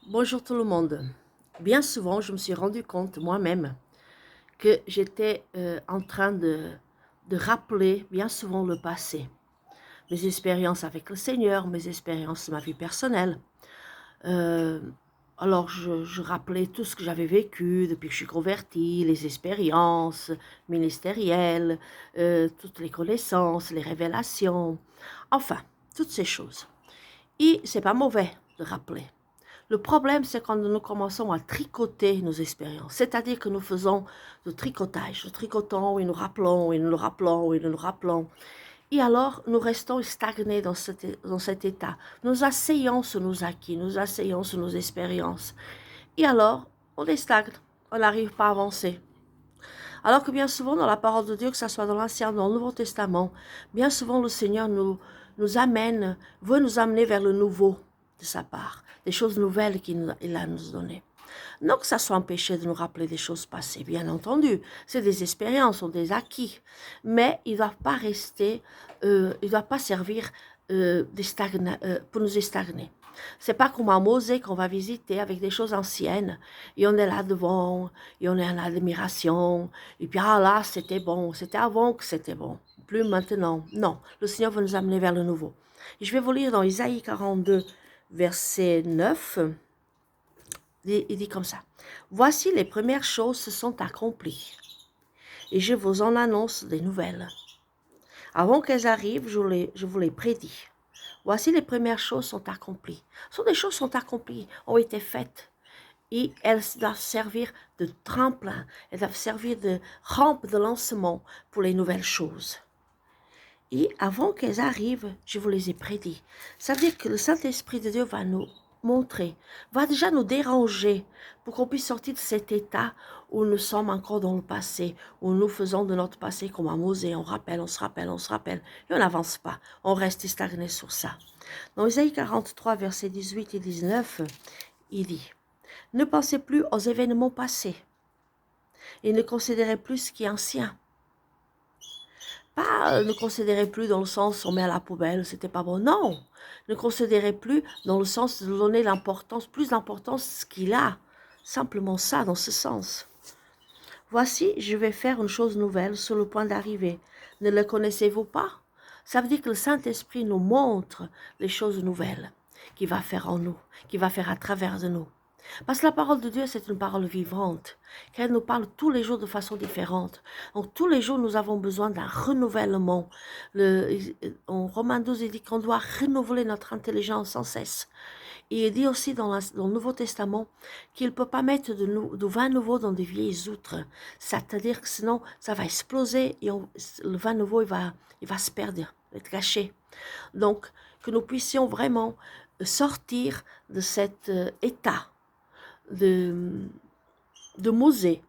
Bonjour tout le monde. Bien souvent, je me suis rendu compte moi-même que j'étais en train de rappeler bien souvent le passé. Mes expériences avec le Seigneur, mes expériences de ma vie personnelle. Euh, alors, je rappelais tout ce que j'avais vécu depuis que je suis convertie, les expériences ministérielles, toutes les connaissances, les révélations, enfin, toutes ces choses. Et c'est pas mauvais de rappeler. Le problème, c'est quand nous commençons à tricoter nos expériences, c'est-à-dire que nous faisons du tricotage, nous tricotons et nous rappelons et nous le rappelons et nous le rappelons. Et alors, nous restons stagnés dans cet état. Nous asseyons sur nos acquis, nous asseyons sur nos expériences. Et alors, on est stagne, on n'arrive pas à avancer. Alors que bien souvent, dans la parole de Dieu, que ce soit dans l'Ancien ou dans le Nouveau Testament, bien souvent, le Seigneur nous amène, veut nous amener vers le nouveau de sa part, des choses nouvelles qu'il a nous données. Non que ça soit empêché de nous rappeler des choses passées, bien entendu, c'est des expériences ou des acquis, mais ils ne doivent pas rester, ils ne doivent pas servir pour nous stagner. C'est pas comme un musée qu'on va visiter avec des choses anciennes et on est là devant et on est en admiration et puis ah là c'était bon, c'était avant que c'était bon, plus maintenant. Non, le Seigneur veut nous amener vers le nouveau. Et je vais vous lire dans Isaïe 42, verset 9. Il dit comme ça. Voici les premières choses se sont accomplies et je vous en annonce des nouvelles. Avant qu'elles arrivent, je vous les prédis. Voici les premières choses sont accomplies. Ce sont des choses sont accomplies, ont été faites. Et elles doivent servir de tremplin, elles doivent servir de rampe de lancement pour les nouvelles choses. Et avant qu'elles arrivent, je vous les ai prédits. Ça veut dire que le Saint-Esprit de Dieu va nous montrer, va déjà nous déranger pour qu'on puisse sortir de cet état où nous sommes encore dans le passé, où nous faisons de notre passé comme un musée, on rappelle, on se rappelle, on se rappelle, et on n'avance pas, on reste stagné sur ça. Dans Isaïe 43, versets 18 et 19, il dit « Ne pensez plus aux événements passés et ne considérez plus ce qui est ancien. » Pas ne considérez plus dans le sens on met à la poubelle, c'était pas bon. Non, ne considérez plus dans le sens de donner l'importance, plus d'importance ce qu'il a. Simplement ça, dans ce sens. Voici, je vais faire une chose nouvelle sur le point d'arriver. Ne le connaissez-vous pas? Ça veut dire que le Saint-Esprit nous montre les choses nouvelles qu'il va faire en nous, qu'il va faire à travers de nous. Parce que la parole de Dieu, c'est une parole vivante, qu'elle nous parle tous les jours de façon différente. Donc, tous les jours, nous avons besoin d'un renouvellement. En Romains 12, il dit qu'on doit renouveler notre intelligence sans cesse. Et il dit aussi dans le Nouveau Testament qu'il ne peut pas mettre de vin nouveau dans des vieilles outres. C'est-à-dire que sinon, ça va exploser et le vin nouveau, il va se perdre, il va être caché. Donc, que nous puissions vraiment sortir de cet état de musée,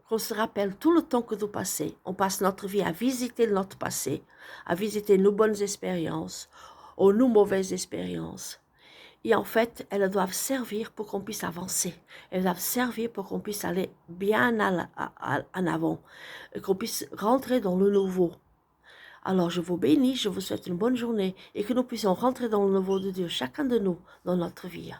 qu'on se rappelle tout le temps que nous passons. On passe notre vie à visiter notre passé, à visiter nos bonnes expériences ou nos mauvaises expériences. Et en fait, elles doivent servir pour qu'on puisse avancer. Elles doivent servir pour qu'on puisse aller bien en avant, qu'on puisse rentrer dans le nouveau. Alors, je vous bénis, je vous souhaite une bonne journée et que nous puissions rentrer dans le nouveau de Dieu, chacun de nous, dans notre vie.